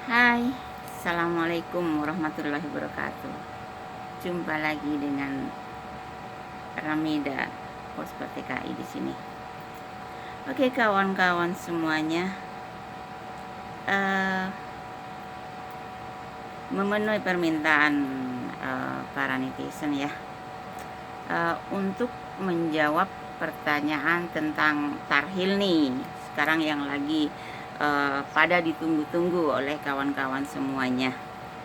Hai, Assalamualaikum warahmatullahi wabarakatuh. Jumpa lagi dengan Ramida Pospot TKI di sini. Oke kawan-kawan semuanya, memenuhi permintaan para netizen ya, untuk menjawab pertanyaan tentang tarhil nih. Sekarang yang lagi pada ditunggu-tunggu oleh kawan-kawan semuanya.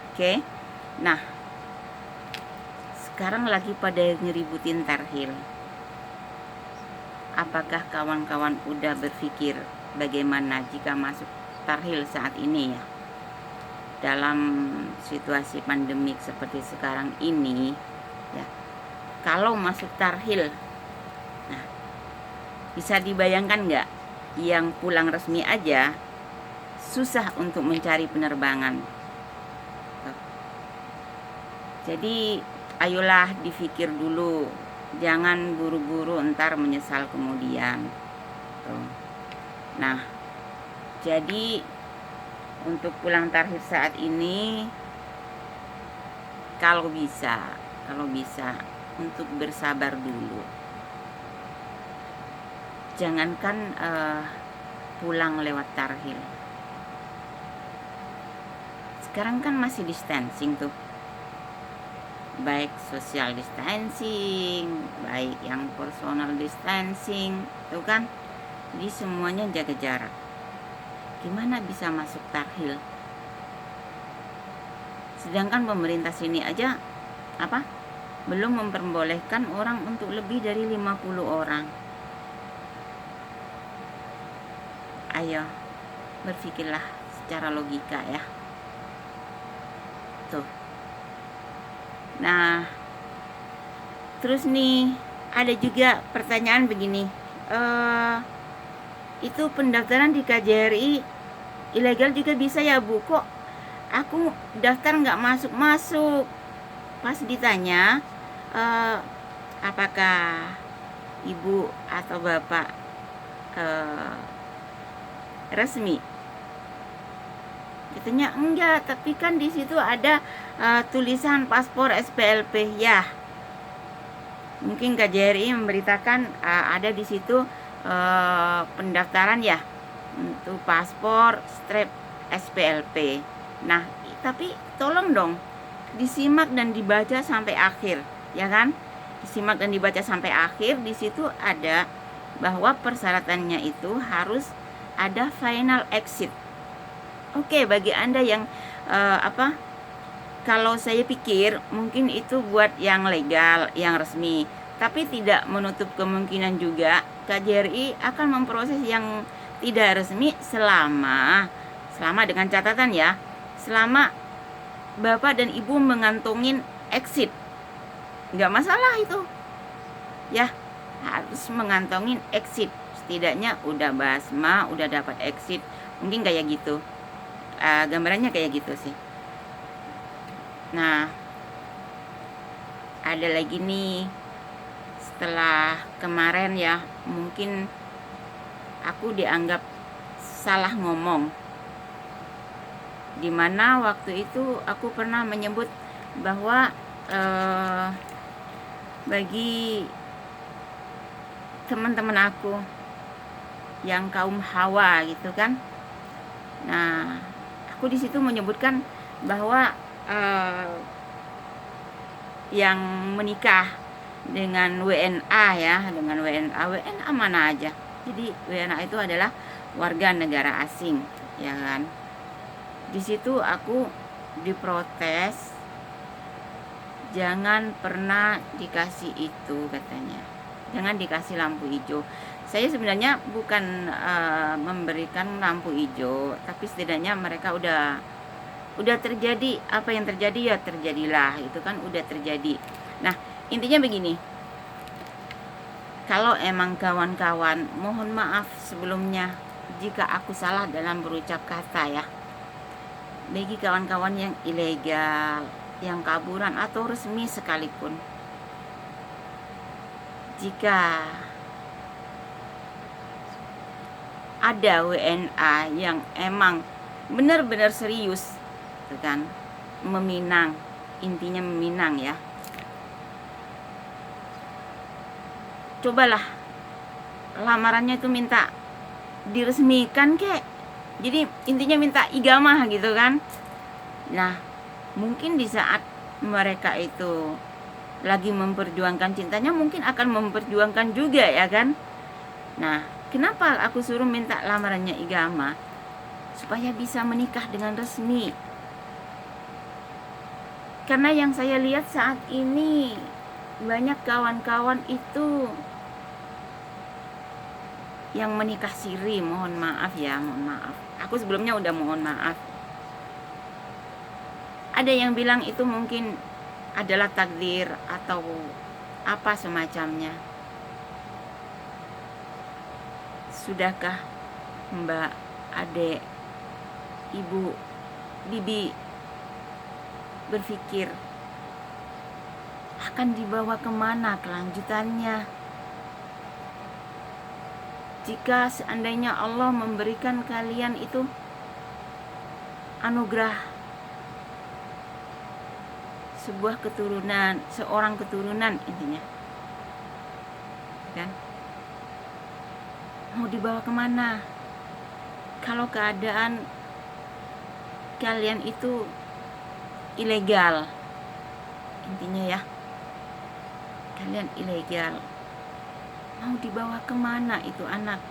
Oke, nah sekarang lagi pada ngeributin tarhil. Apakah kawan-kawan udah berpikir bagaimana jika masuk tarhil saat ini ya? Dalam situasi pandemik seperti sekarang ini ya, kalau masuk tarhil, nah bisa dibayangkan nggak, yang pulang resmi aja susah untuk mencari penerbangan. Jadi ayolah dipikir dulu, jangan buru-buru ntar menyesal kemudian. Nah, jadi untuk pulang tarhil saat ini, kalau bisa untuk bersabar dulu. Jangankan pulang lewat tarhil. Sekarang kan masih distancing tuh, baik social distancing, baik yang personal distancing, tuh kan. Jadi semuanya jaga jarak. Gimana bisa masuk tarhil? Sedangkan pemerintah sini aja belum memperbolehkan orang untuk lebih dari 50 orang. Ayo, berpikirlah secara logika ya. Tuh. Nah, terus nih ada juga pertanyaan begini. Itu pendaftaran di KJRI ilegal juga bisa ya Bu? Kok aku daftar nggak masuk-masuk? Pas ditanya, apakah ibu atau bapak resmi? Katanya enggak, tapi kan di situ ada tulisan paspor SPLP ya. Mungkin KJRI memberitakan ada di situ pendaftaran ya untuk paspor strip SPLP. Nah, tapi tolong dong disimak dan dibaca sampai akhir, ya kan? Disimak dan dibaca sampai akhir. Di situ ada bahwa persyaratannya itu harus ada final exit. Oke, bagi Anda yang kalau saya pikir mungkin itu buat yang legal, yang resmi, tapi tidak menutup kemungkinan juga KJRI akan memproses yang tidak resmi selama dengan catatan ya, selama bapak dan ibu mengantongin exit. Nggak masalah itu ya, harus mengantongin exit, setidaknya udah basma, udah dapat exit. Mungkin kayak gitu, gambarannya kayak gitu sih. Nah, ada lagi nih, setelah kemarin ya, mungkin aku dianggap salah ngomong, dimana waktu itu aku pernah menyebut bahwa bagi teman-teman aku yang kaum Hawa gitu kan, nah aku di situ menyebutkan bahwa yang menikah dengan WNA ya, dengan WNA mana aja. Jadi WNA itu adalah warga negara asing, ya kan. Di situ aku diprotes, jangan pernah dikasih itu katanya, jangan dikasih lampu hijau. Saya sebenarnya bukan memberikan lampu hijau, tapi setidaknya mereka udah terjadi, apa yang terjadi ya terjadilah, itu kan udah terjadi. Nah, intinya begini, kalau emang kawan-kawan, mohon maaf sebelumnya jika aku salah dalam berucap kata ya. Bagi kawan-kawan yang ilegal, yang kaburan atau resmi sekalipun, jika ada WNA yang emang benar-benar serius, gitu kan, meminang, intinya meminang ya. Cobalah lamarannya itu minta diresmikan kek, jadi intinya minta igamah gitu kan. Nah, mungkin di saat mereka itu lagi memperjuangkan cintanya, mungkin akan memperjuangkan juga ya kan. Nah, kenapa aku suruh minta lamarannya igama? Supaya bisa menikah dengan resmi. Karena yang saya lihat saat ini banyak kawan-kawan itu yang menikah siri. Mohon maaf ya, mohon maaf. Aku sebelumnya udah mohon maaf. Ada yang bilang itu mungkin adalah takdir atau apa semacamnya. Sudahkah Mbak, Adek, Ibu, Bibi berpikir akan dibawa kemana kelanjutannya? Jika seandainya Allah memberikan kalian itu anugerah sebuah keturunan, seorang keturunan intinya, kan? Mau dibawa kemana? Kalau keadaan kalian itu ilegal, intinya ya, kalian ilegal, mau dibawa kemana itu anak?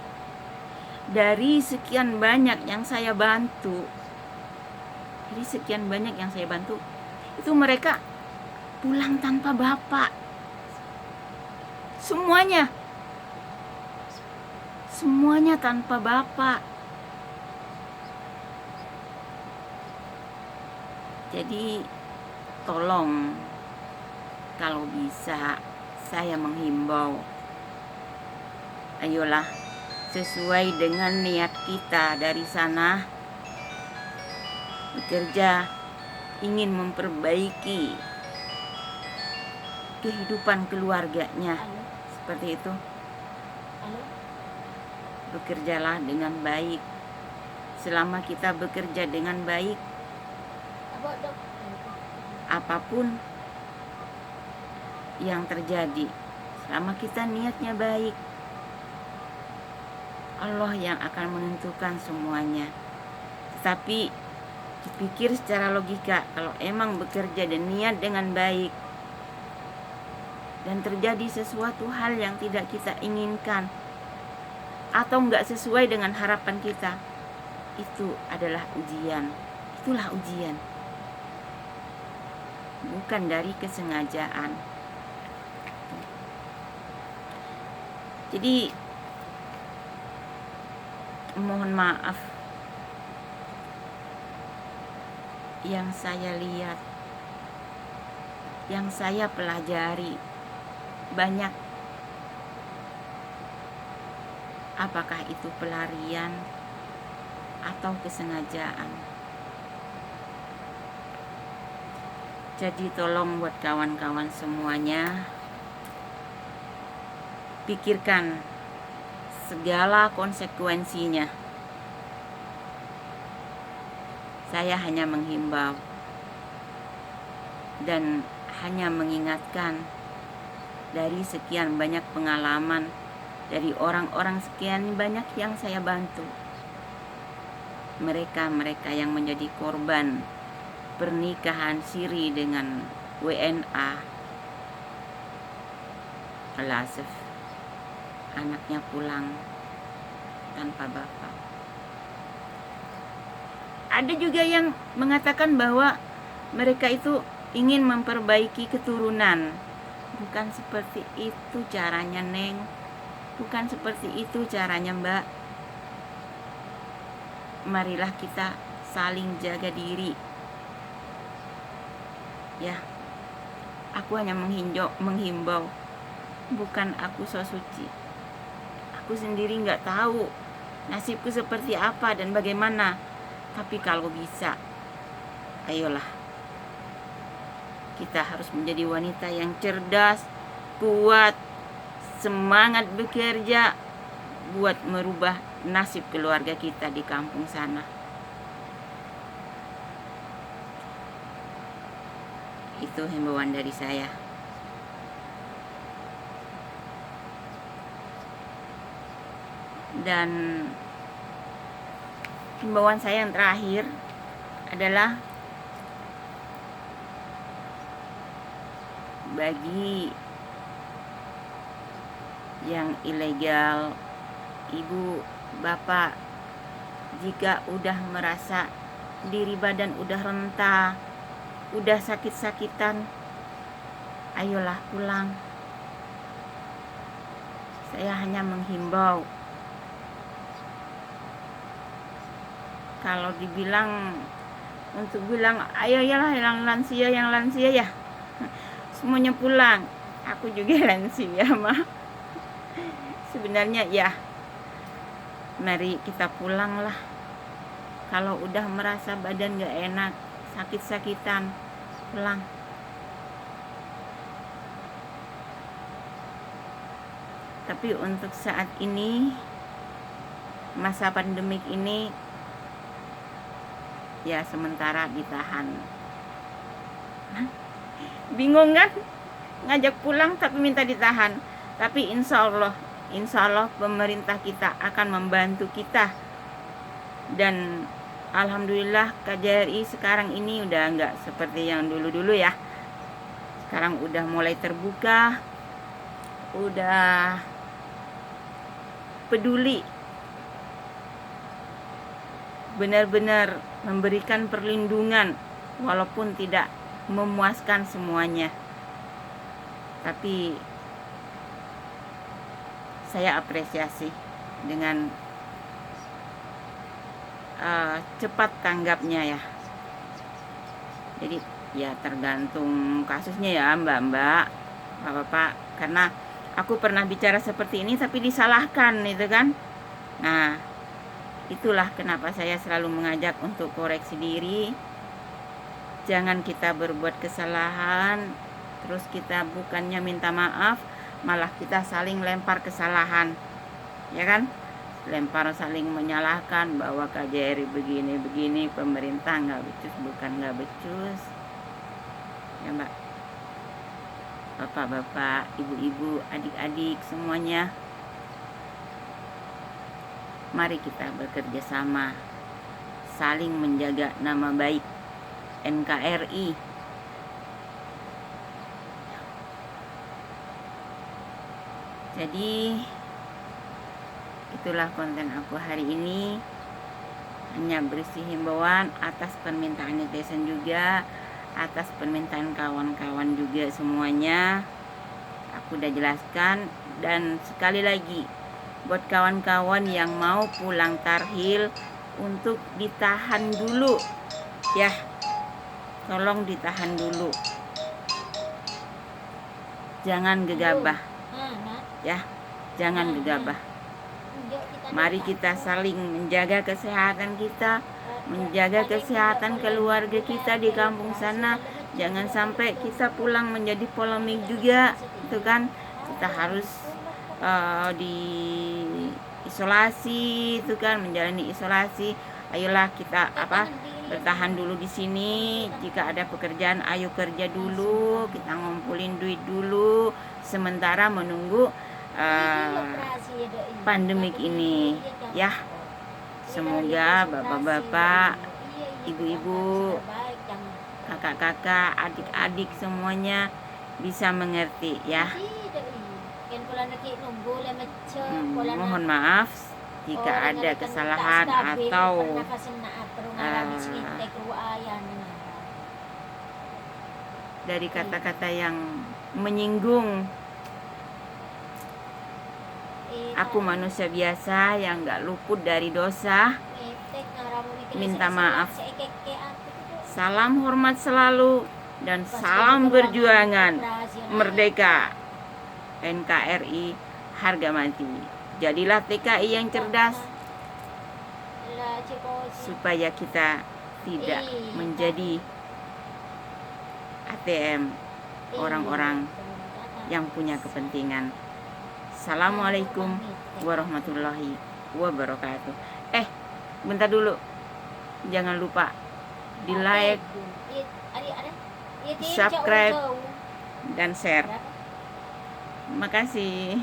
Dari sekian banyak yang saya bantu, itu mereka pulang tanpa bapak, semuanya tanpa bapak. Jadi tolong, kalau bisa saya menghimbau, ayolah sesuai dengan niat kita dari sana, bekerja, ingin memperbaiki kehidupan keluarganya. Seperti itu. Bekerjalah dengan baik. Selama kita bekerja dengan baik, apapun yang terjadi, selama kita niatnya baik, Allah yang akan menentukan semuanya. Tetapi dipikir secara logika, kalau emang bekerja dan niat dengan baik dan terjadi sesuatu hal yang tidak kita inginkan atau enggak sesuai dengan harapan kita, itu adalah ujian. Itulah ujian, bukan dari kesengajaan. Jadi mohon maaf, yang saya lihat, yang saya pelajari banyak, apakah itu pelarian atau kesengajaan. Jadi tolong buat kawan-kawan semuanya, pikirkan segala konsekuensinya. Saya hanya menghimbau dan hanya mengingatkan dari sekian banyak pengalaman, dari orang-orang sekian banyak yang saya bantu, mereka yang menjadi korban pernikahan siri dengan WNA, alasif, anaknya pulang tanpa bapak. Ada juga yang mengatakan bahwa mereka itu ingin memperbaiki keturunan. Bukan seperti itu caranya, Neng. Bukan seperti itu caranya, Mbak. Marilah kita saling jaga diri. Ya, aku hanya menghimbau. Bukan aku so suci. Aku sendiri nggak tahu nasibku seperti apa dan bagaimana. Tapi kalau bisa, ayolah, kita harus menjadi wanita yang cerdas, kuat, semangat bekerja buat merubah nasib keluarga kita di kampung sana. Itu himbauan dari saya. Dan himbauan saya yang terakhir adalah bagi yang ilegal, ibu, bapak, jika udah merasa diri badan udah rentah, udah sakit-sakitan, ayolah pulang. Saya hanya menghimbau, kalau dibilang untuk bilang ayo yalah yang lansia ya semuanya pulang. Aku juga lansia mah. Sebenarnya ya, mari kita pulang lah. Kalau udah merasa badan gak enak, sakit-sakitan, pulang. Tapi untuk saat ini, masa pandemik ini, ya sementara ditahan. Bingung kan? Ngajak pulang tapi minta ditahan. Tapi insya Allah pemerintah kita akan membantu kita. Dan alhamdulillah KJRI sekarang ini udah nggak seperti yang dulu-dulu ya. Sekarang udah mulai terbuka, udah peduli, benar-benar memberikan perlindungan walaupun tidak memuaskan semuanya. Tapi saya apresiasi dengan cepat tanggapnya ya. Jadi ya tergantung kasusnya ya mbak-mbak, bapak-bapak. Karena aku pernah bicara seperti ini tapi disalahkan itu kan. Nah, itulah kenapa saya selalu mengajak untuk koreksi diri. Jangan kita berbuat kesalahan terus kita bukannya minta maaf, malah kita saling lempar kesalahan, ya kan? Lempar, saling menyalahkan bahwa KJRI begini, pemerintah nggak becus, bukan nggak becus, ya mbak, bapak-bapak, ibu-ibu, adik-adik semuanya. Mari kita bekerja sama, saling menjaga nama baik NKRI. Jadi itulah konten aku hari ini, hanya berisi himbauan atas permintaan netizen juga, atas permintaan kawan-kawan juga semuanya. Aku udah jelaskan. Dan sekali lagi, buat kawan-kawan yang mau pulang tarhil, untuk ditahan dulu ya, tolong ditahan dulu, jangan gegabah ya, jangan gegabah. Mari kita saling menjaga kesehatan kita, menjaga kesehatan keluarga kita di kampung sana. Jangan sampai kita pulang menjadi polemik juga, itu kan. Kita harus di isolasi, itu kan, menjalani isolasi. Ayolah kita bertahan dulu di sini. Jika ada pekerjaan, ayo kerja dulu, kita ngumpulin duit dulu sementara menunggu pandemik ini ya. Semoga bapak-bapak, ibu-ibu, kakak-kakak, adik-adik semuanya bisa mengerti ya. Mohon maaf jika ada kesalahan atau dari kata-kata yang menyinggung. Aku manusia biasa yang gak luput dari dosa. Minta maaf. Salam hormat selalu dan salam perjuangan merdeka. NKRI harga mati. Jadilah TKI yang cerdas supaya kita tidak menjadi ATM orang-orang yang punya kepentingan. Assalamualaikum warahmatullahi wabarakatuh. Bentar dulu, jangan lupa di like, subscribe dan share. Terima kasih.